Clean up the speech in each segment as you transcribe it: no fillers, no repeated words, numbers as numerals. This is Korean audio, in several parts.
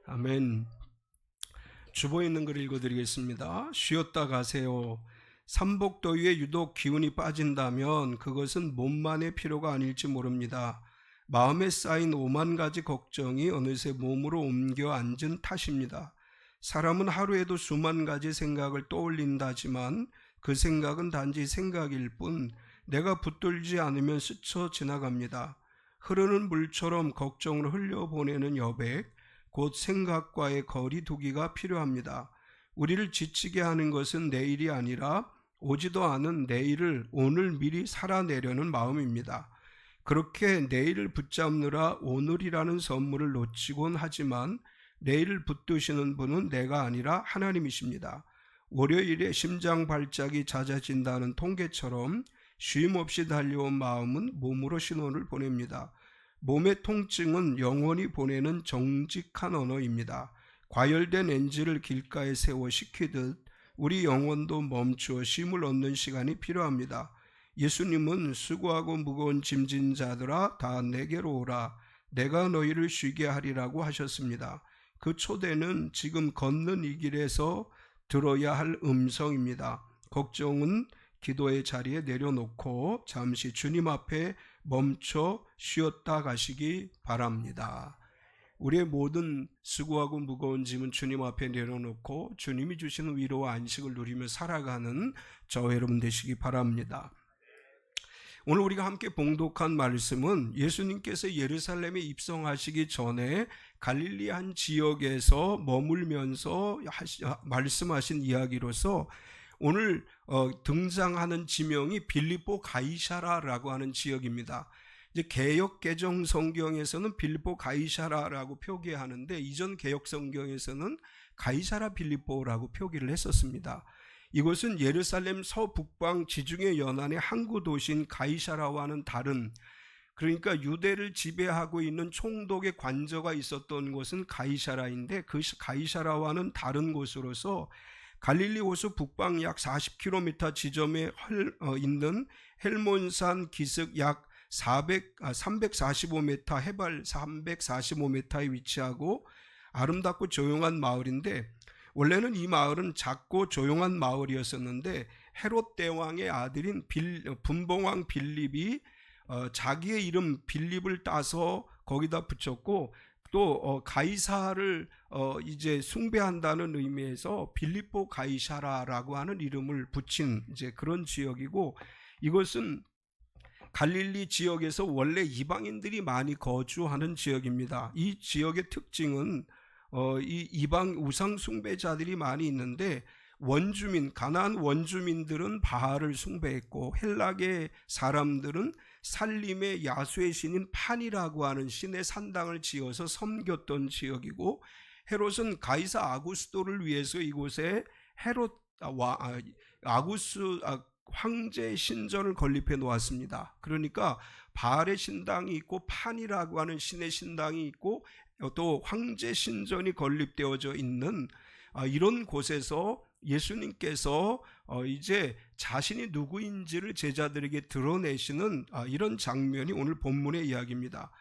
아멘. 주보에 있는 글 읽어드리겠습니다. 쉬었다 가세요. 삼복더위에 유독 기운이 빠진다면 그것은 몸만의 필요가 아닐지 모릅니다. 마음에 쌓인 오만 가지 걱정이 어느새 몸으로 옮겨 앉은 탓입니다. 사람은 하루에도 수만 가지 생각을 떠올린다지만 그 생각은 단지 생각일 뿐 내가 붙들지 않으면 스쳐 지나갑니다. 흐르는 물처럼 걱정을 흘려보내는 여백, 곧 생각과의 거리 두기가 필요합니다. 우리를 지치게 하는 것은 내일이 아니라 오지도 않은 내일을 오늘 미리 살아내려는 마음입니다. 그렇게 내일을 붙잡느라 오늘이라는 선물을 놓치곤 하지만 내일을 붙드시는 분은 내가 아니라 하나님이십니다. 월요일에 심장 발작이 잦아진다는 통계처럼 쉼 없이 달려온 마음은 몸으로 신호를 보냅니다. 몸의 통증은 영혼이 보내는 정직한 언어입니다. 과열된 엔진을 길가에 세워 식히듯 우리 영혼도 멈추어 쉼을 얻는 시간이 필요합니다. 예수님은 수고하고 무거운 짐진 자들아 다 내게로 오라 내가 너희를 쉬게 하리라고 하셨습니다. 그 초대는 지금 걷는 이 길에서 들어야 할 음성입니다. 걱정은 기도의 자리에 내려놓고 잠시 주님 앞에 멈춰 쉬었다 가시기 바랍니다. 우리의 모든 수고하고 무거운 짐은 주님 앞에 내려놓고 주님이 주시는 위로와 안식을 누리며 살아가는 저와 여러분 되시기 바랍니다. 오늘 우리가 함께 봉독한 말씀은 예수님께서 예루살렘에 입성하시기 전에 갈릴리 한 지역에서 머물면서 말씀하신 이야기로서 오늘 등장하는 지명이 빌립보 가이사라라고 하는 지역입니다. 이제 개역 개정 성경에서는 빌립보 가이사라라고 표기하는데 이전 개역 성경에서는 가이사라 빌립보라고 표기를 했었습니다. 이곳은 예루살렘 서북방 지중해 연안의 항구 도시인 가이사라와는 다른, 그러니까 유대를 지배하고 있는 총독의 관저가 있었던 곳은 가이사라인데 그 가이사라와는 다른 곳으로서 갈릴리 호수 북방 약 40km 지점에 있는 헬몬산 기슭 약 345m 해발 345m에 위치하고 아름답고 조용한 마을인데, 원래는 이 마을은 작고 조용한 마을이었었는데 헤롯 대왕의 아들인 분봉왕 빌립이 자기의 이름 빌립을 따서 거기다 붙였고, 또 가이사를 이제 숭배한다는 의미에서 빌립보 가이사라라고 하는 이름을 붙인 이제 그런 지역이고, 이것은 갈릴리 지역에서 원래 이방인들이 많이 거주하는 지역입니다. 이 지역의 특징은 이 이방 우상 숭배자들이 많이 있는데, 원주민, 가나안 원주민들은 바알을 숭배했고 헬라계 사람들은 살림의 야수의 신인 판이라고 하는 신의 산당을 지어서 섬겼던 지역이고, 헤롯은 가이사 아구스도를 위해서 이곳에 황제 신전을 건립해 놓았습니다. 그러니까 바알의 신당이 있고 판이라고 하는 신의 신당이 있고 또 황제 신전이 건립되어져 있는 이런 곳에서 예수님께서 이제 자신이 누구인지를 제자들에게 드러내시는 이런 장면이 오늘 본문의 이야기입니다.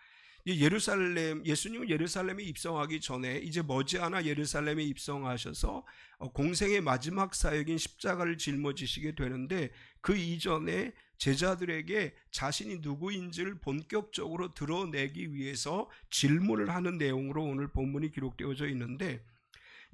예수님은 예루살렘에 입성하기 전에 이제 머지않아 예루살렘에 입성하셔서 공생의 마지막 사역인 십자가를 짊어지시게 되는데, 그 이전에 제자들에게 자신이 누구인지를 본격적으로 드러내기 위해서 질문을 하는 내용으로 오늘 본문이 기록되어져 있는데,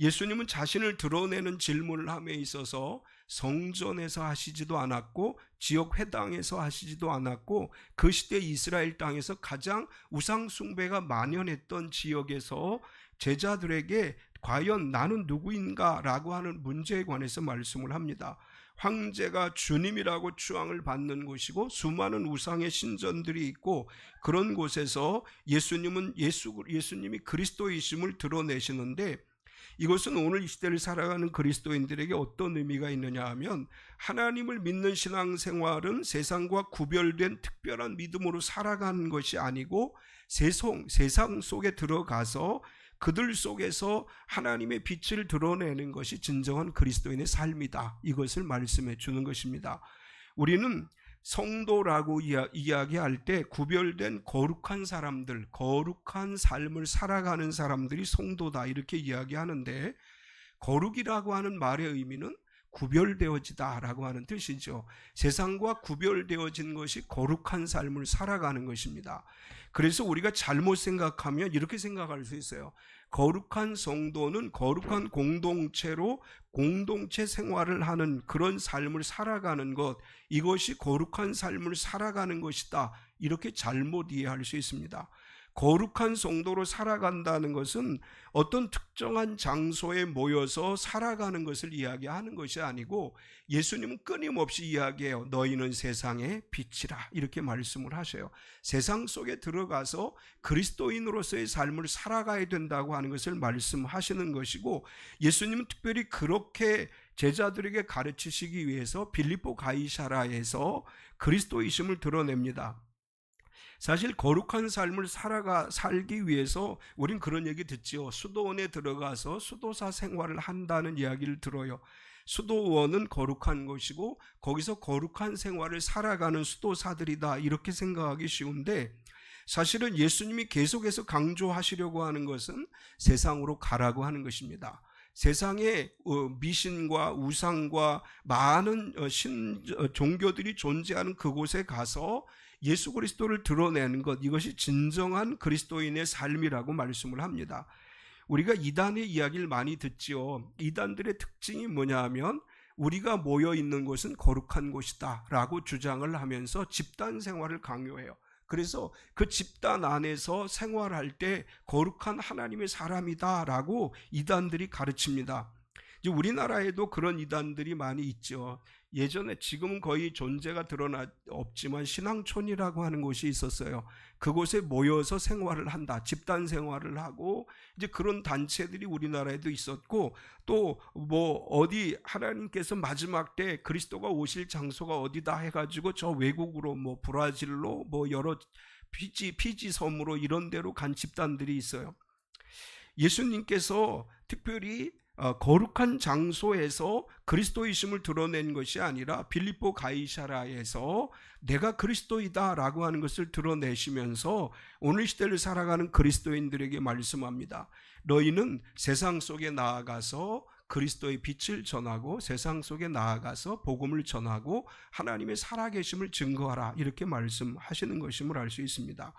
예수님은 자신을 드러내는 질문을 함에 있어서 성전에서 하시지도 않았고 지역 회당에서 하시지도 않았고 그 시대 이스라엘 땅에서 가장 우상 숭배가 만연했던 지역에서 제자들에게 과연 나는 누구인가 라고 하는 문제에 관해서 말씀을 합니다. 황제가 주님이라고 추앙을 받는 곳이고 수많은 우상의 신전들이 있고 그런 곳에서 예수님이 그리스도이심을 드러내시는데, 이것은 오늘 이 시대를 살아가는 그리스도인들에게 어떤 의미가 있느냐 하면, 하나님을 믿는 신앙생활은 세상과 구별된 특별한 믿음으로 살아가는 것이 아니고 세상 속에 들어가서 그들 속에서 하나님의 빛을 드러내는 것이 진정한 그리스도인의 삶이다. 이것을 말씀해 주는 것입니다. 우리는 성도라고 이야기할 때 구별된 거룩한 사람들, 거룩한 삶을 살아가는 사람들이 성도다 이렇게 이야기하는데, 거룩이라고 하는 말의 의미는 구별되어지다라고 하는 뜻이죠. 세상과 구별되어진 것이 거룩한 삶을 살아가는 것입니다. 그래서 우리가 잘못 생각하면 이렇게 생각할 수 있어요. 거룩한 성도는 거룩한 공동체로 공동체 생활을 하는 그런 삶을 살아가는 것, 이것이 거룩한 삶을 살아가는 것이다, 이렇게 잘못 이해할 수 있습니다. 거룩한 성도로 살아간다는 것은 어떤 특정한 장소에 모여서 살아가는 것을 이야기하는 것이 아니고, 예수님은 끊임없이 이야기해요. 너희는 세상의 빛이라 이렇게 말씀을 하셔요. 세상 속에 들어가서 그리스도인으로서의 삶을 살아가야 된다고 하는 것을 말씀하시는 것이고, 예수님은 특별히 그렇게 제자들에게 가르치시기 위해서 빌립보 가이사라에서 그리스도이심을 드러냅니다. 사실 거룩한 삶을 살기 위해서 우린 그런 얘기 듣지요. 수도원에 들어가서 수도사 생활을 한다는 이야기를 들어요. 수도원은 거룩한 것이고 거기서 거룩한 생활을 살아가는 수도사들이다, 이렇게 생각하기 쉬운데, 사실은 예수님이 계속해서 강조하시려고 하는 것은 세상으로 가라고 하는 것입니다. 세상에 미신과 우상과 많은 종교들이 존재하는 그곳에 가서 예수 그리스도를 드러내는 것, 이것이 진정한 그리스도인의 삶이라고 말씀을 합니다. 우리가 이단의 이야기를 많이 듣지요. 이단들의 특징이 뭐냐 하면, 우리가 모여 있는 곳은 거룩한 곳이다 라고 주장을 하면서 집단 생활을 강요해요. 그래서 그 집단 안에서 생활할 때 거룩한 하나님의 사람이다 라고 이단들이 가르칩니다. 이제 우리나라에도 그런 이단들이 많이 있죠. 예전에, 지금은 거의 존재가 없지만 신앙촌이라고 하는 곳이 있었어요. 그곳에 모여서 생활을 한다, 집단 생활을 하고, 이제 그런 단체들이 우리나라에도 있었고, 또 어디 하나님께서 마지막 때 그리스도가 오실 장소가 어디다 해가지고 저 외국으로 브라질로 여러 피지 섬으로 이런 데로 간 집단들이 있어요. 예수님께서 특별히 거룩한 장소에서 그리스도이심을 드러낸 것이 아니라 빌립보 가이사라에서 내가 그리스도이다 라고 하는 것을 드러내시면서 오늘 시대를 살아가는 그리스도인들에게 말씀합니다. 너희는 세상 속에 나아가서 그리스도의 빛을 전하고 세상 속에 나아가서 복음을 전하고 하나님의 살아계심을 증거하라, 이렇게 말씀하시는 것임을 알 수 있습니다.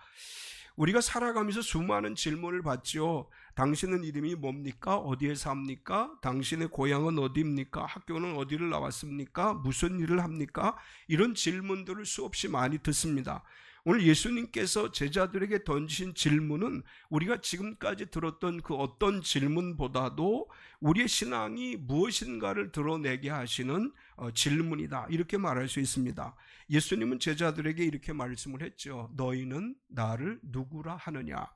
우리가 살아가면서 수많은 질문을 받죠. 당신은 이름이 뭡니까? 어디에 삽니까? 당신의 고향은 어디입니까? 학교는 어디를 나왔습니까? 무슨 일을 합니까? 이런 질문들을 수없이 많이 듣습니다. 오늘 예수님께서 제자들에게 던지신 질문은 우리가 지금까지 들었던 그 어떤 질문보다도 우리의 신앙이 무엇인가를 드러내게 하시는 질문이다, 이렇게 말할 수 있습니다. 예수님은 제자들에게 이렇게 말씀을 했죠. 너희는 나를 누구라 하느냐?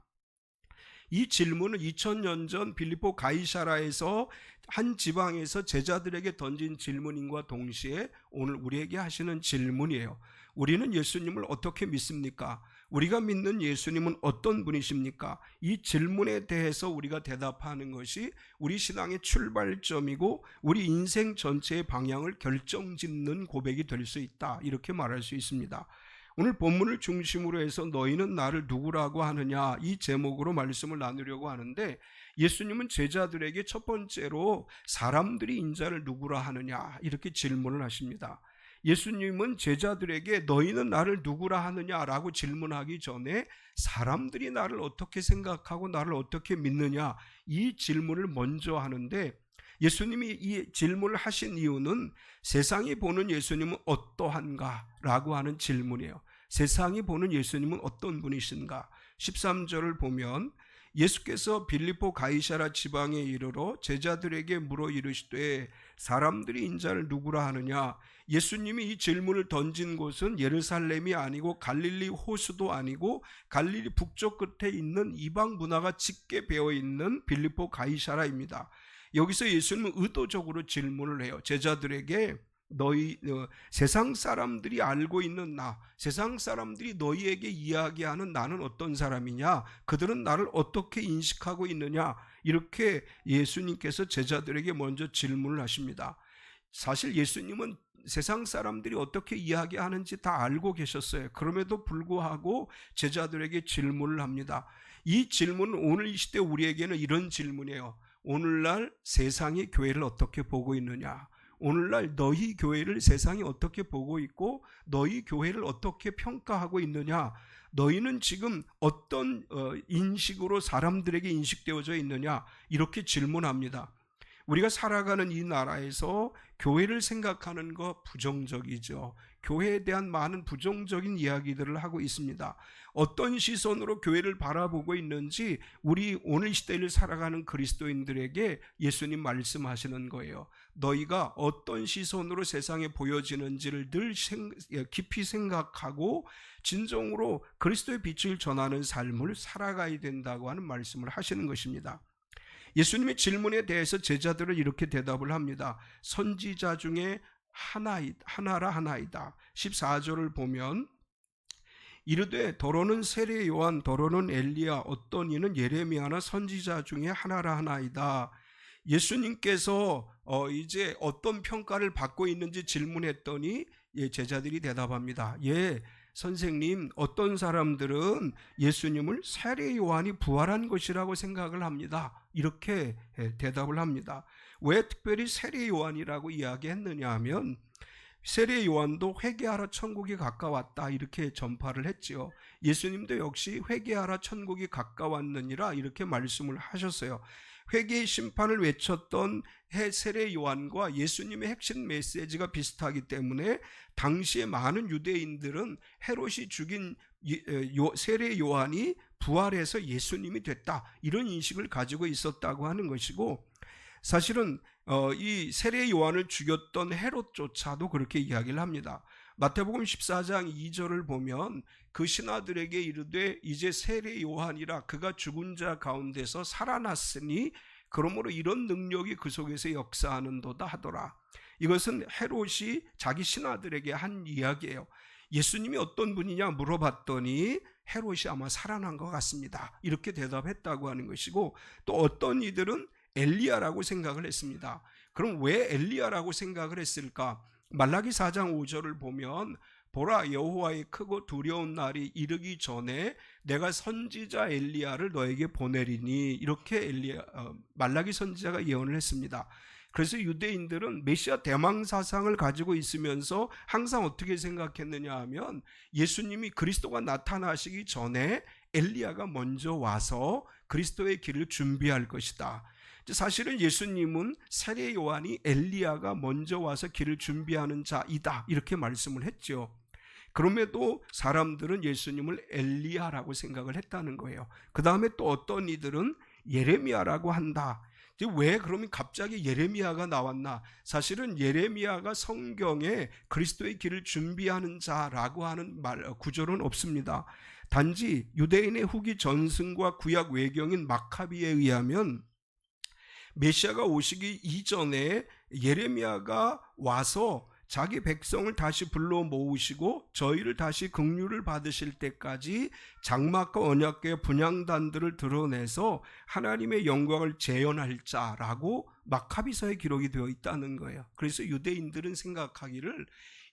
이 질문은 2000년 전 빌립보 가이사라에서 한 지방에서 제자들에게 던진 질문인과 동시에 오늘 우리에게 하시는 질문이에요. 우리는 예수님을 어떻게 믿습니까? 우리가 믿는 예수님은 어떤 분이십니까? 이 질문에 대해서 우리가 대답하는 것이 우리 신앙의 출발점이고 우리 인생 전체의 방향을 결정짓는 고백이 될 수 있다, 이렇게 말할 수 있습니다. 오늘 본문을 중심으로 해서 너희는 나를 누구라고 하느냐, 이 제목으로 말씀을 나누려고 하는데, 예수님은 제자들에게 첫 번째로 사람들이 인자를 누구라 하느냐, 이렇게 질문을 하십니다. 예수님은 제자들에게 너희는 나를 누구라 하느냐라고 질문하기 전에 사람들이 나를 어떻게 생각하고 나를 어떻게 믿느냐, 이 질문을 먼저 하는데, 예수님이 이 질문을 하신 이유는 세상이 보는 예수님은 어떠한가 라고 하는 질문이에요. 세상이 보는 예수님은 어떤 분이신가? 13절을 보면 예수께서 빌립보 가이사라 지방에 이르러 제자들에게 물어 이르시되 사람들이 인자를 누구라 하느냐? 예수님이 이 질문을 던진 곳은 예루살렘이 아니고 갈릴리 호수도 아니고 갈릴리 북쪽 끝에 있는 이방 문화가 짙게 배어있는 빌립보 가이사라입니다. 여기서 예수님은 의도적으로 질문을 해요. 제자들에게 너희 세상 사람들이 알고 있는 나, 세상 사람들이 너희에게 이야기하는 나는 어떤 사람이냐? 그들은 나를 어떻게 인식하고 있느냐? 이렇게 예수님께서 제자들에게 먼저 질문을 하십니다. 사실 예수님은 세상 사람들이 어떻게 이야기하는지 다 알고 계셨어요. 그럼에도 불구하고 제자들에게 질문을 합니다. 이 질문은 오늘 이 시대 우리에게는 이런 질문이에요. 오늘날 세상이 교회를 어떻게 보고 있느냐? 오늘날 너희 교회를 세상이 어떻게 보고 있고 너희 교회를 어떻게 평가하고 있느냐? 너희는 지금 어떤 인식으로 사람들에게 인식되어져 있느냐? 이렇게 질문합니다. 우리가 살아가는 이 나라에서 교회를 생각하는 거 부정적이죠. 교회에 대한 많은 부정적인 이야기들을 하고 있습니다. 어떤 시선으로 교회를 바라보고 있는지 우리 오늘 시대를 살아가는 그리스도인들에게 예수님 말씀하시는 거예요. 너희가 어떤 시선으로 세상에 보여지는지를 늘 깊이 생각하고 진정으로 그리스도의 빛을 전하는 삶을 살아가야 된다고 하는 말씀을 하시는 것입니다. 예수님의 질문에 대해서 제자들은 이렇게 대답을 합니다. 선지자 중에 하나라 하나이다. 14절을 보면 이르되 더러는 세례 요한 더러는 엘리야 어떤 이는 예레미야나 선지자 중에 하나라 하나이다. 예수님께서 이제 어떤 평가를 받고 있는지 질문했더니 제자들이 대답합니다. 선생님, 어떤 사람들은 예수님을 세례 요한이 부활한 것이라고 생각을 합니다. 이렇게 대답을 합니다. 왜 특별히 세례 요한이라고 이야기했느냐 하면 세례 요한도 회개하라 천국이 가까웠다 이렇게 전파를 했지요. 예수님도 역시 회개하라 천국이 가까웠느니라 이렇게 말씀을 하셨어요. 회개의 심판을 외쳤던 세례 요한과 예수님의 핵심 메시지가 비슷하기 때문에 당시에 많은 유대인들은 헤롯이 죽인 세례 요한이 부활해서 예수님이 됐다 이런 인식을 가지고 있었다고 하는 것이고, 사실은 이 세례 요한을 죽였던 헤롯조차도 그렇게 이야기를 합니다. 마태복음 14장 2절을 보면 그 신하들에게 이르되 이제 세례 요한이라 그가 죽은 자 가운데서 살아났으니 그러므로 이런 능력이 그 속에서 역사하는도다 하더라. 이것은 헤롯이 자기 신하들에게 한 이야기예요. 예수님이 어떤 분이냐 물어봤더니 헤롯이 아마 살아난 것 같습니다 이렇게 대답했다고 하는 것이고, 또 어떤 이들은 엘리야라고 생각을 했습니다. 그럼 왜 엘리야라고 생각을 했을까? 말라기 4장 5절을 보면 보라 여호와의 크고 두려운 날이 이르기 전에 내가 선지자 엘리야를 너에게 보내리니 이렇게 말라기 선지자가 예언을 했습니다. 그래서 유대인들은 메시아 대망 사상을 가지고 있으면서 항상 어떻게 생각했느냐 하면 예수님이 그리스도가 나타나시기 전에 엘리야가 먼저 와서 그리스도의 길을 준비할 것이다. 사실은 예수님은 세례 요한이 엘리야가 먼저 와서 길을 준비하는 자이다 이렇게 말씀을 했죠. 그럼에도 사람들은 예수님을 엘리야라고 생각을 했다는 거예요. 그 다음에 또 어떤 이들은 예레미야라고 한다. 왜 그러면 갑자기 예레미야가 나왔나? 사실은 예레미야가 성경에 그리스도의 길을 준비하는 자라고 하는 구절은 없습니다. 단지 유대인의 후기 전승과 구약 외경인 마카비에 의하면 메시아가 오시기 이전에 예레미야가 와서 자기 백성을 다시 불러 모으시고 저희를 다시 긍휼을 받으실 때까지 장막과 언약궤 분향단들을 드러내서 하나님의 영광을 재현할 자라고 마카비서에 기록이 되어 있다는 거예요. 그래서 유대인들은 생각하기를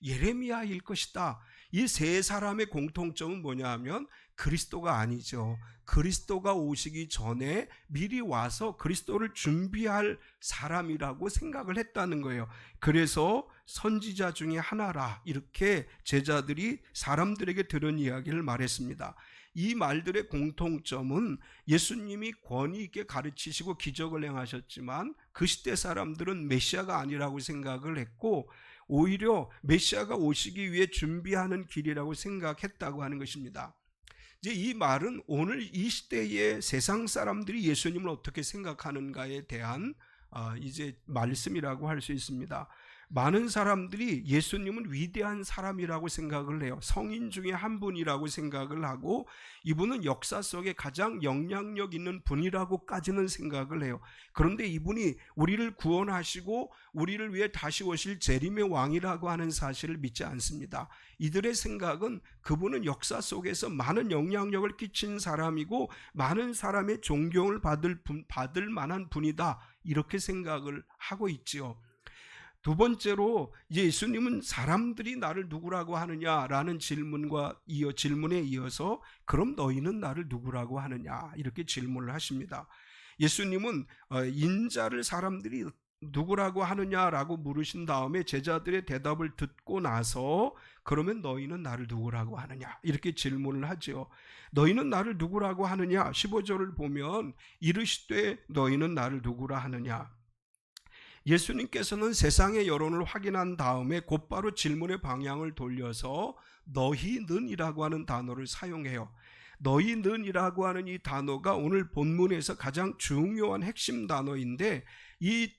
예레미야일 것이다. 이 세 사람의 공통점은 뭐냐 하면 그리스도가 아니죠. 그리스도가 오시기 전에 미리 와서 그리스도를 준비할 사람이라고 생각을 했다는 거예요. 그래서 선지자 중에 하나라 이렇게 제자들이 사람들에게 들은 이야기를 말했습니다. 이 말들의 공통점은 예수님이 권위 있게 가르치시고 기적을 행하셨지만 그 시대 사람들은 메시아가 아니라고 생각을 했고 오히려 메시아가 오시기 위해 준비하는 길이라고 생각했다고 하는 것입니다. 이제 이 말은 오늘 이 시대의 세상 사람들이 예수님을 어떻게 생각하는가에 대한 이제 말씀이라고 할 수 있습니다. 많은 사람들이 예수님은 위대한 사람이라고 생각을 해요. 성인 중에 한 분이라고 생각을 하고 이분은 역사 속에 가장 영향력 있는 분이라고까지는 생각을 해요. 그런데 이분이 우리를 구원하시고 우리를 위해 다시 오실 재림의 왕이라고 하는 사실을 믿지 않습니다. 이들의 생각은 그분은 역사 속에서 많은 영향력을 끼친 사람이고 많은 사람의 존경을 받을 만한 분이다 이렇게 생각을 하고 있지요. 두 번째로 예수님은 사람들이 나를 누구라고 하느냐라는 질문에 이어서 그럼 너희는 나를 누구라고 하느냐 이렇게 질문을 하십니다. 예수님은 인자를 사람들이 누구라고 하느냐라고 물으신 다음에 제자들의 대답을 듣고 나서 그러면 너희는 나를 누구라고 하느냐 이렇게 질문을 하죠. 너희는 나를 누구라고 하느냐 15절을 보면 이르시되 너희는 나를 누구라 하느냐. 예수님께서는 세상의 여론을 확인한 다음에 곧바로 질문의 방향을 돌려서 너희는이라고 하는 단어를 사용해요. 너희는이라고 하는 이 단어가 오늘 본문에서 가장 중요한 핵심 단어인데 이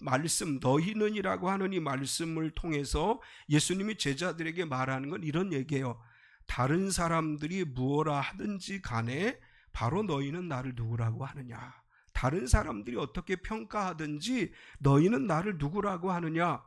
말씀 너희는이라고 하는 이 말씀을 통해서 예수님이 제자들에게 말하는 건 이런 얘기예요. 다른 사람들이 무엇라 하든지 간에 바로 너희는 나를 누구라고 하느냐. 다른 사람들이 어떻게 평가하든지 너희는 나를 누구라고 하느냐.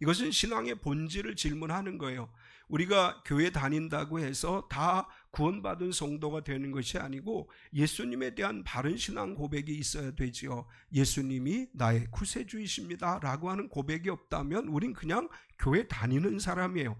이것은 신앙의 본질을 질문하는 거예요. 우리가 교회 다닌다고 해서 다 구원받은 성도가 되는 것이 아니고 예수님에 대한 바른 신앙 고백이 있어야 되지요. 예수님이 나의 구세주이십니다 라고 하는 고백이 없다면 우린 그냥 교회 다니는 사람이에요.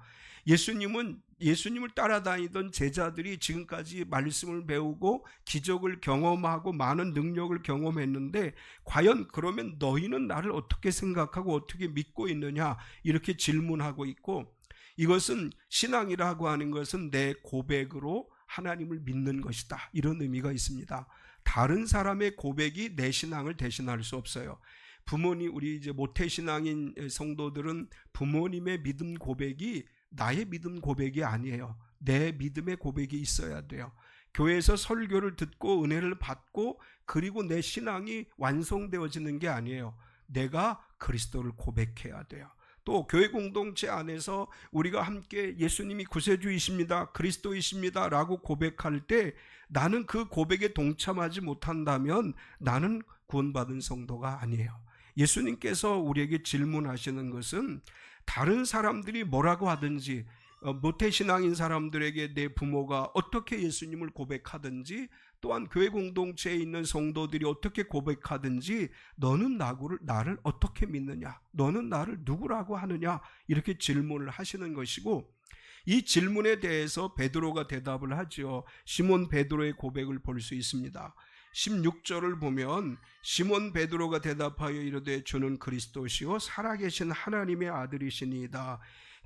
예수님을 따라다니던 제자들이 지금까지 말씀을 배우고 기적을 경험하고 많은 능력을 경험했는데 과연 그러면 너희는 나를 어떻게 생각하고 어떻게 믿고 있느냐 이렇게 질문하고 있고, 이것은 신앙이라고 하는 것은 내 고백으로 하나님을 믿는 것이다 이런 의미가 있습니다. 다른 사람의 고백이 내 신앙을 대신할 수 없어요. 우리 이제 모태신앙인 성도들은 부모님의 믿음 고백이 나의 믿음 고백이 아니에요. 내 믿음의 고백이 있어야 돼요. 교회에서 설교를 듣고 은혜를 받고 그리고 내 신앙이 완성되어지는 게 아니에요. 내가 그리스도를 고백해야 돼요. 또 교회 공동체 안에서 우리가 함께 예수님이 구세주이십니다, 그리스도이십니다 라고 고백할 때 나는 그 고백에 동참하지 못한다면 나는 구원받은 성도가 아니에요. 예수님께서 우리에게 질문하시는 것은 다른 사람들이 뭐라고 하든지, 모태신앙인 사람들에게 내 부모가 어떻게 예수님을 고백하든지, 또한 교회 공동체에 있는 성도들이 어떻게 고백하든지 너는 나를 어떻게 믿느냐, 너는 나를 누구라고 하느냐 이렇게 질문을 하시는 것이고, 이 질문에 대해서 베드로가 대답을 하죠. 시몬 베드로의 고백을 볼 수 있습니다. 16절을 보면 시몬 베드로가 대답하여 이르되 주는 그리스도시요 살아계신 하나님의 아들이시니이다.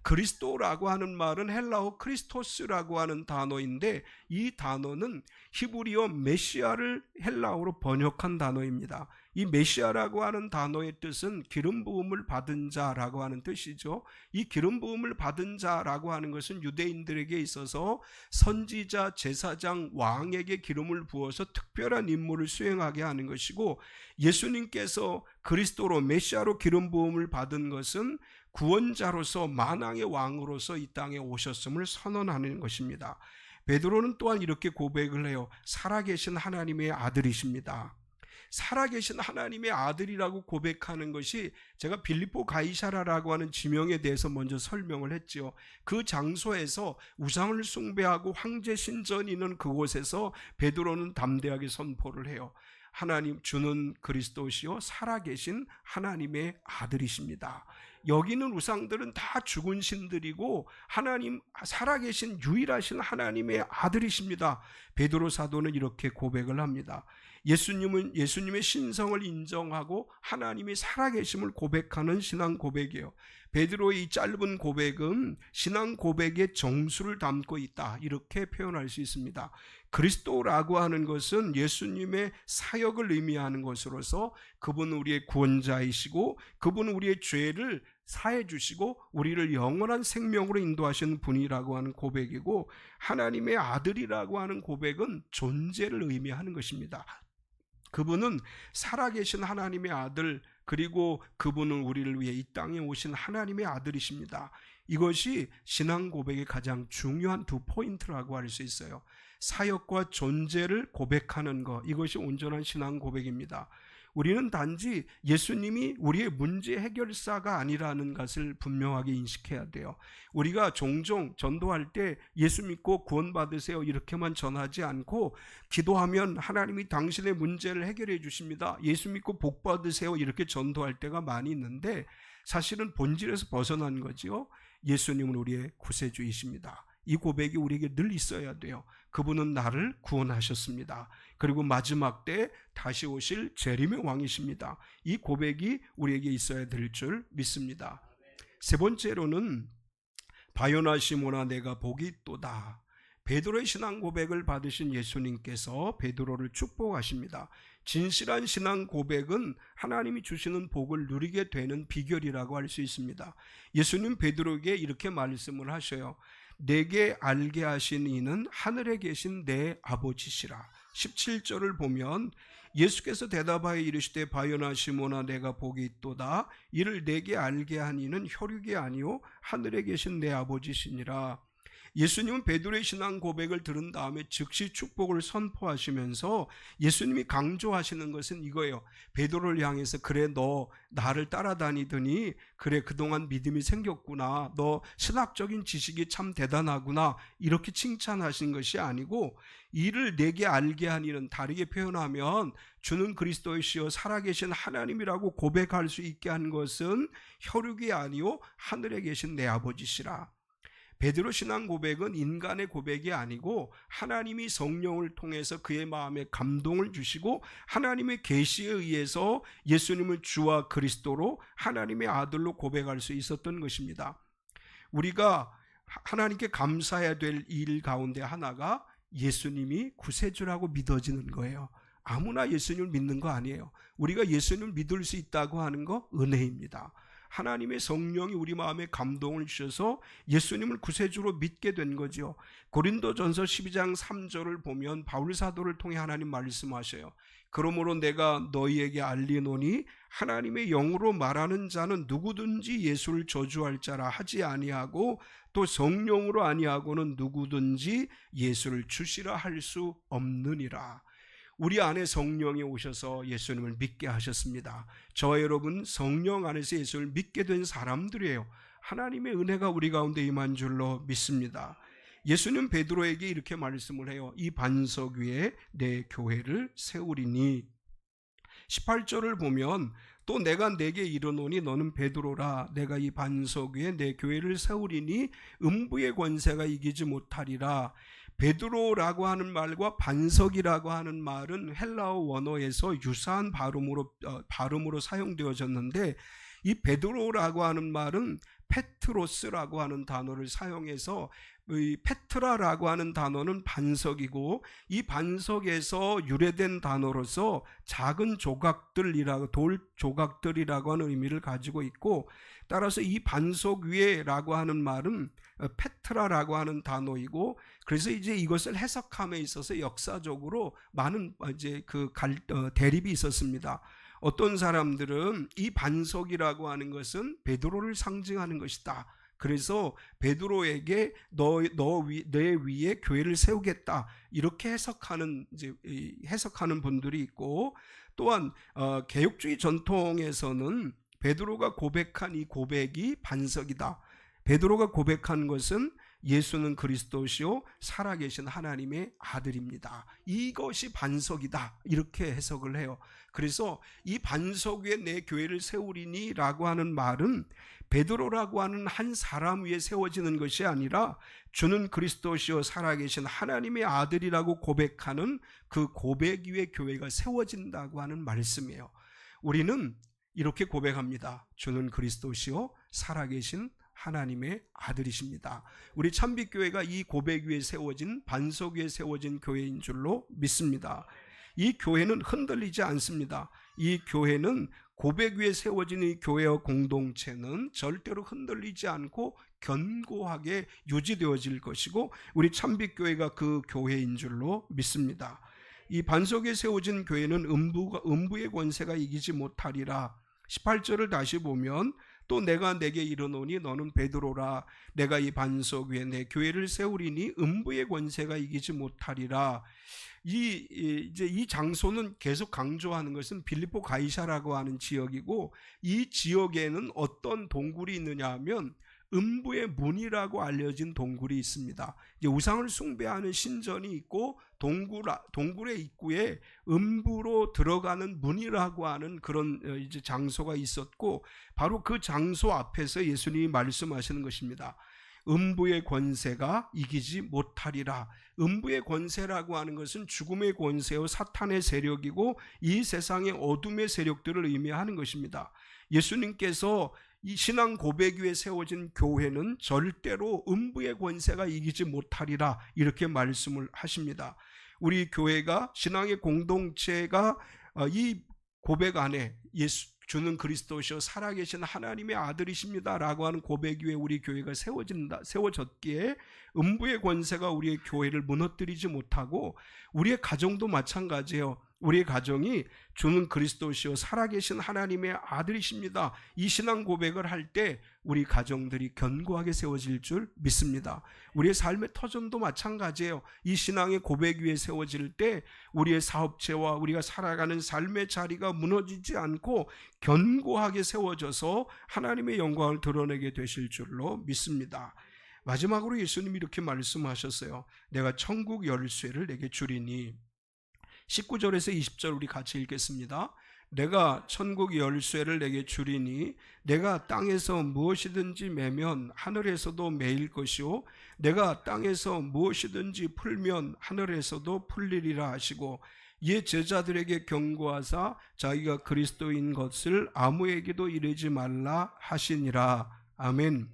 그리스도라고 하는 말은 헬라어 크리스토스라고 하는 단어인데 이 단어는 히브리어 메시아를 헬라어로 번역한 단어입니다. 이 메시아라고 하는 단어의 뜻은 기름 부음을 받은 자라고 하는 뜻이죠. 이 기름 부음을 받은 자라고 하는 것은 유대인들에게 있어서 선지자, 제사장, 왕에게 기름을 부어서 특별한 임무를 수행하게 하는 것이고, 예수님께서 그리스도로 메시아로 기름 부음을 받은 것은 구원자로서 만왕의 왕으로서 이 땅에 오셨음을 선언하는 것입니다. 베드로는 또한 이렇게 고백을 해요. 살아계신 하나님의 아들이십니다. 살아계신 하나님의 아들이라고 고백하는 것이, 제가 빌립보 가이사라라고 하는 지명에 대해서 먼저 설명을 했죠. 그 장소에서 우상을 숭배하고 황제 신전이 있는 그곳에서 베드로는 담대하게 선포를 해요. 하나님 주는 그리스도시요 살아계신 하나님의 아들이십니다. 여기는 우상들은 다 죽은 신들이고 하나님 살아계신 유일하신 하나님의 아들이십니다. 베드로 사도는 이렇게 고백을 합니다. 예수님의 신성을 인정하고 하나님이 살아계심을 고백하는 신앙 고백이에요. 베드로의 이 짧은 고백은 신앙 고백의 정수를 담고 있다 이렇게 표현할 수 있습니다. 그리스도라고 하는 것은 예수님의 사역을 의미하는 것으로서 그분은 우리의 구원자이시고 그분은 우리의 죄를 사해 주시고 우리를 영원한 생명으로 인도하시는 분이라고 하는 고백이고, 하나님의 아들이라고 하는 고백은 존재를 의미하는 것입니다. 그분은 살아계신 하나님의 아들, 그리고 그분은 우리를 위해 이 땅에 오신 하나님의 아들이십니다. 이것이 신앙 고백의 가장 중요한 두 포인트라고 할 수 있어요. 사역과 존재를 고백하는 것, 이것이 온전한 신앙 고백입니다. 우리는 단지 예수님이 우리의 문제 해결사가 아니라는 것을 분명하게 인식해야 돼요. 우리가 종종 전도할 때 예수 믿고 구원받으세요 이렇게만 전하지 않고, 기도하면 하나님이 당신의 문제를 해결해 주십니다, 예수 믿고 복 받으세요 이렇게 전도할 때가 많이 있는데, 사실은 본질에서 벗어난 거지요. 예수님은 우리의 구세주이십니다. 이 고백이 우리에게 늘 있어야 돼요. 그분은 나를 구원하셨습니다. 그리고 마지막 때 다시 오실 재림의 왕이십니다. 이 고백이 우리에게 있어야 될 줄 믿습니다. 세 번째로는 바요나 시몬아 내가 복이 있도다. 베드로의 신앙 고백을 받으신 예수님께서 베드로를 축복하십니다. 진실한 신앙 고백은 하나님이 주시는 복을 누리게 되는 비결이라고 할 수 있습니다. 예수님 베드로에게 이렇게 말씀을 하셔요. 내게 알게 하신 이는 하늘에 계신 내 아버지시라. 17절을 보면 예수께서 대답하여 이르시되 바요나 시몬아 내가 복이 있도다. 이를 내게 알게 한 이는 혈육이 아니요 하늘에 계신 내 아버지시니라. 예수님은 베드로의 신앙 고백을 들은 다음에 즉시 축복을 선포하시면서 예수님이 강조하시는 것은 이거예요. 베드로를 향해서 그래 너 나를 따라다니더니 그래 그동안 믿음이 생겼구나, 너 신학적인 지식이 참 대단하구나 이렇게 칭찬하신 것이 아니고, 이를 내게 알게 하니는 다르게 표현하면 주는 그리스도이시여 살아계신 하나님이라고 고백할 수 있게 한 것은 혈육이 아니요 하늘에 계신 내 아버지시라. 베드로 신앙 고백은 인간의 고백이 아니고 하나님이 성령을 통해서 그의 마음에 감동을 주시고 하나님의 계시에 의해서 예수님을 주와 그리스도로 하나님의 아들로 고백할 수 있었던 것입니다. 우리가 하나님께 감사해야 될 일 가운데 하나가 예수님이 구세주라고 믿어지는 거예요. 아무나 예수님을 믿는 거 아니에요. 우리가 예수님을 믿을 수 있다고 하는 거 은혜입니다. 하나님의 성령이 우리 마음에 감동을 주셔서 예수님을 구세주로 믿게 된 거죠. 고린도전서 12장 3절을 보면 바울 사도를 통해 하나님 말씀하셔요. 그러므로 내가 너희에게 알리노니 하나님의 영으로 말하는 자는 누구든지 예수를 저주할 자라 하지 아니하고 또 성령으로 아니하고는 누구든지 예수를 주시라 할 수 없느니라. 우리 안에 성령이 오셔서 예수님을 믿게 하셨습니다. 저와 여러분 성령 안에서 예수를 믿게 된 사람들이에요. 하나님의 은혜가 우리 가운데 임한 줄로 믿습니다. 예수님 베드로에게 이렇게 말씀을 해요. 이 반석 위에 내 교회를 세우리니. 18절을 보면 또 내가 내게 이르노니 너는 베드로라. 내가 이 반석 위에 내 교회를 세우리니 음부의 권세가 이기지 못하리라. 베드로라고 하는 말과 반석이라고 하는 말은 헬라어 원어에서 유사한 발음으로 사용되어졌는데, 이 베드로라고 하는 말은 페트로스라고 하는 단어를 사용해서 이 페트라라고 하는 단어는 반석이고, 이 반석에서 유래된 단어로서 작은 조각들이라고, 돌 조각들이라고 하는 의미를 가지고 있고, 따라서 이 반석 위에라고 하는 말은 페트라라고 하는 단어이고, 그래서 이제 이것을 해석함에 있어서 역사적으로 많은 이제 대립이 있었습니다. 어떤 사람들은 이 반석이라고 하는 것은 베드로를 상징하는 것이다. 그래서 베드로에게 내 위에 교회를 세우겠다 이렇게 해석하는 분들이 있고, 또한 개혁주의 전통에서는 베드로가 고백한 이 고백이 반석이다. 베드로가 고백한 것은 예수는 그리스도시요 살아계신 하나님의 아들입니다. 이것이 반석이다 이렇게 해석을 해요. 그래서 이 반석 위에 내 교회를 세우리니 라고 하는 말은 베드로라고 하는 한 사람 위에 세워지는 것이 아니라 주는 그리스도시요 살아계신 하나님의 아들이라고 고백하는 그 고백 위에 교회가 세워진다고 하는 말씀이에요. 우리는 이렇게 고백합니다. 주는 그리스도시요 살아계신 하나님의 아들이십니다. 우리 참빛교회가 이 고백 위에 세워진 반석 위에 세워진 교회인 줄로 믿습니다. 이 교회는 흔들리지 않습니다. 이 교회는 고백 위에 세워진 이 교회와 공동체는 절대로 흔들리지 않고 견고하게 유지되어질 것이고, 우리 참빛교회가 그 교회인 줄로 믿습니다. 이 반석에 세워진 교회는 음부의 권세가 이기지 못하리라. 18절을 다시 보면 또 내가 내게 이르노니 너는 베드로라. 내가 이 반석 위에 내 교회를 세우리니 음부의 권세가 이기지 못하리라. 이제 이 장소는 계속 강조하는 것은 빌립보 가이사라고 하는 지역이고, 이 지역에는 어떤 동굴이 있느냐 하면 음부의 문이라고 알려진 동굴이 있습니다. 이제 우상을 숭배하는 신전이 있고 동굴의 입구에 음부로 들어가는 문이라고 하는 그런 이제 장소가 있었고, 바로 그 장소 앞에서 예수님이 말씀하시는 것입니다. 음부의 권세가 이기지 못하리라. 음부의 권세라고 하는 것은 죽음의 권세요 사탄의 세력이고 이 세상의 어둠의 세력들을 의미하는 것입니다. 예수님께서 이 신앙 고백 위에 세워진 교회는 절대로 음부의 권세가 이기지 못하리라 이렇게 말씀을 하십니다. 우리 교회가, 신앙의 공동체가 이 고백 안에 주는 그리스도시요 살아계신 하나님의 아들이십니다 라고 하는 고백 위에 우리 교회가 세워졌기에 음부의 권세가 우리의 교회를 무너뜨리지 못하고, 우리의 가정도 마찬가지예요. 우리의 가정이 주는 그리스도시요 살아계신 하나님의 아들이십니다, 이 신앙 고백을 할 때 우리 가정들이 견고하게 세워질 줄 믿습니다. 우리의 삶의 터전도 마찬가지예요. 이 신앙의 고백 위에 세워질 때 우리의 사업체와 우리가 살아가는 삶의 자리가 무너지지 않고 견고하게 세워져서 하나님의 영광을 드러내게 되실 줄로 믿습니다. 마지막으로 예수님이 이렇게 말씀하셨어요. 내가 천국 열쇠를 내게 주리니. 19절에서 20절 우리 같이 읽겠습니다. 내가 천국 열쇠를 내게 주리니 내가 땅에서 무엇이든지 매면 하늘에서도 매일 것이요 내가 땅에서 무엇이든지 풀면 하늘에서도 풀리리라 하시고, 이에 제자들에게 경고하사 자기가 그리스도인 것을 아무에게도 이르지 말라 하시니라. 아멘.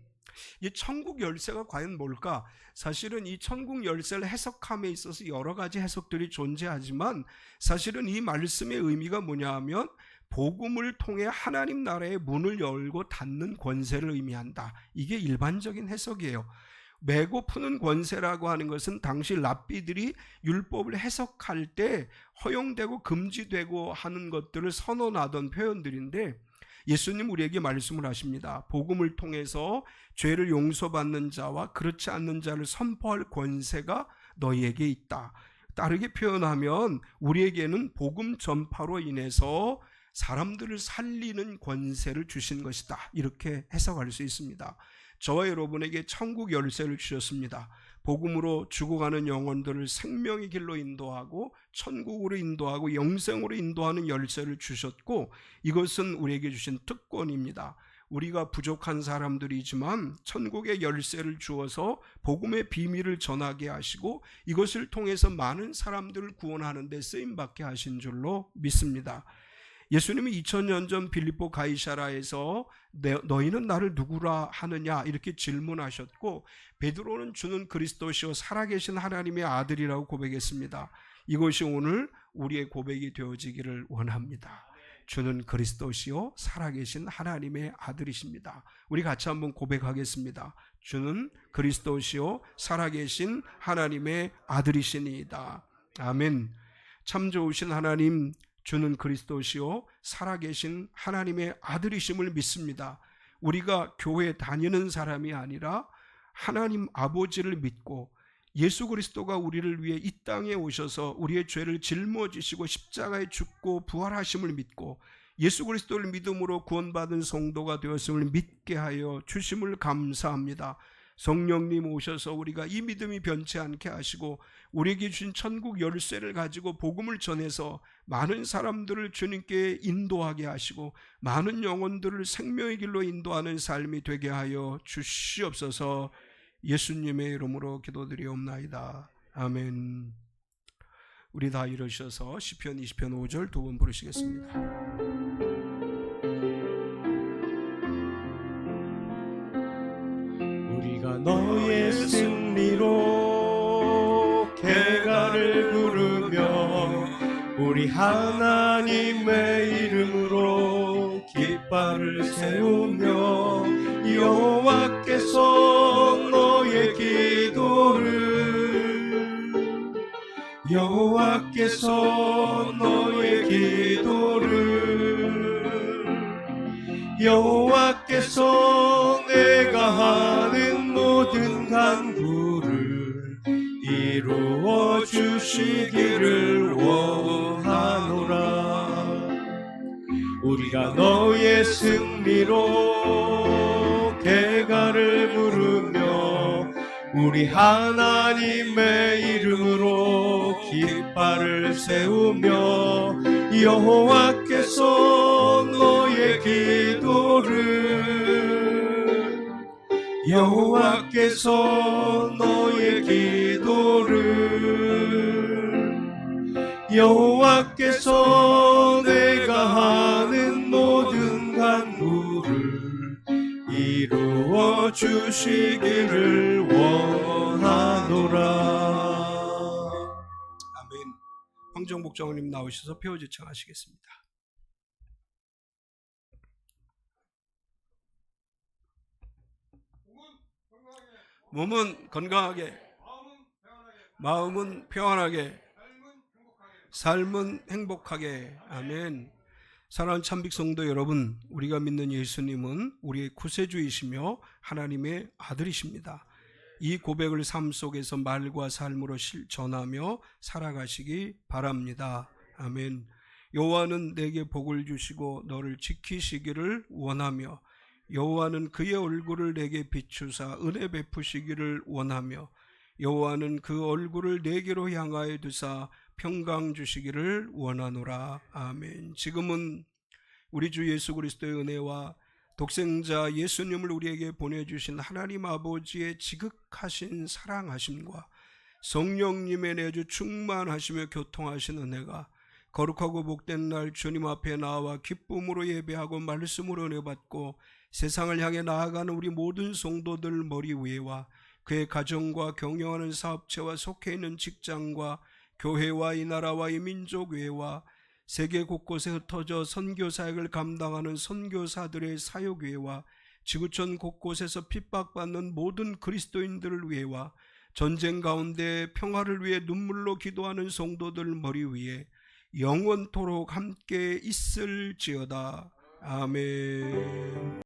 이 천국 열쇠가 과연 뭘까? 사실은 이 천국 열쇠를 해석함에 있어서 여러 가지 해석들이 존재하지만, 사실은 이 말씀의 의미가 뭐냐 하면 복음을 통해 하나님 나라의 문을 열고 닫는 권세를 의미한다. 이게 일반적인 해석이에요. 매고 푸는 권세라고 하는 것은 당시 랍비들이 율법을 해석할 때 허용되고 금지되고 하는 것들을 선언하던 표현들인데, 예수님 우리에게 말씀을 하십니다. 복음을 통해서 죄를 용서받는 자와 그렇지 않는 자를 선포할 권세가 너희에게 있다. 다르게 표현하면 우리에게는 복음 전파로 인해서 사람들을 살리는 권세를 주신 것이다. 이렇게 해석할 수 있습니다. 저와 여러분에게 천국 열쇠를 주셨습니다. 복음으로 죽어가는 영혼들을 생명의 길로 인도하고 천국으로 인도하고 영생으로 인도하는 열쇠를 주셨고, 이것은 우리에게 주신 특권입니다. 우리가 부족한 사람들이지만 천국의 열쇠를 주어서 복음의 비밀을 전하게 하시고 이것을 통해서 많은 사람들을 구원하는 데 쓰임받게 하신 줄로 믿습니다. 예수님이 2000년 전 빌립보 가이사라에서 너희는 나를 누구라 하느냐 이렇게 질문하셨고, 베드로는 주는 그리스도시요 살아계신 하나님의 아들이라고 고백했습니다. 이것이 오늘 우리의 고백이 되어지기를 원합니다. 주는 그리스도시요 살아계신 하나님의 아들이십니다. 우리 같이 한번 고백하겠습니다. 주는 그리스도시요 살아계신 하나님의 아들이시니이다. 아멘. 참 좋으신 하나님, 주는 그리스도시요 살아계신 하나님의 아들이심을 믿습니다. 우리가 교회 다니는 사람이 아니라 하나님 아버지를 믿고 예수 그리스도가 우리를 위해 이 땅에 오셔서 우리의 죄를 짊어지시고 십자가에 죽고 부활하심을 믿고 예수 그리스도를 믿음으로 구원받은 성도가 되었음을 믿게 하여 주심을 감사합니다. 성령님 오셔서 우리가 이 믿음이 변치 않게 하시고 우리에게 주신 천국 열쇠를 가지고 복음을 전해서 많은 사람들을 주님께 인도하게 하시고 많은 영혼들을 생명의 길로 인도하는 삶이 되게 하여 주시옵소서. 예수님의 이름으로 기도드리옵나이다. 아멘. 우리 다 일어서서 시편 20편 5절 두 번 부르시겠습니다. 우리가 너의 승리로 개가를 부르며 우리 하나님의 이름으로 깃발을 세우며 여호와께서 너의 기도를 여호와께서 내가 하는 모든 간구를 이루어 주시기를 우리가 너의 승리로 개가를 부르며 우리 하나님의 이름으로 깃발을 세우며 여호와께서 너의 기도를 여호와께서 내가 하는 모든 간구를 이루어 주시기를 원하노라. 아멘. 황정복장님 나오셔서 표지청 하시겠습니다. 몸은 건강하게, 마음은 평안하게, 삶은 행복하게. 아멘. 사랑하는 참빅 성도 여러분, 우리가 믿는 예수님은 우리의 구세주이시며 하나님의 아들이십니다. 이 고백을 삶 속에서 말과 삶으로 실천하며 살아가시기 바랍니다. 아멘. 여호와는 내게 복을 주시고 너를 지키시기를 원하며 여호와는 그의 얼굴을 내게 비추사 은혜 베푸시기를 원하며 여호와는 그 얼굴을 내게로 향하여 두사 평강 주시기를 원하노라. 아멘. 지금은 우리 주 예수 그리스도의 은혜와 독생자 예수님을 우리에게 보내주신 하나님 아버지의 지극하신 사랑하심과 성령님의 내주 충만하시며 교통하신 은혜가 거룩하고 복된 날 주님 앞에 나와 기쁨으로 예배하고 말씀으로 은혜받고 세상을 향해 나아가는 우리 모든 성도들 머리 위에와 그의 가정과 경영하는 사업체와 속해 있는 직장과 교회와 이 나라와 이 민족 외와 세계 곳곳에 흩어져 선교 사역을 감당하는 선교사들의 사역 외와 지구촌 곳곳에서 핍박받는 모든 그리스도인들을 위해와 전쟁 가운데 평화를 위해 눈물로 기도하는 성도들 머리 위에 영원토록 함께 있을지어다. 아멘.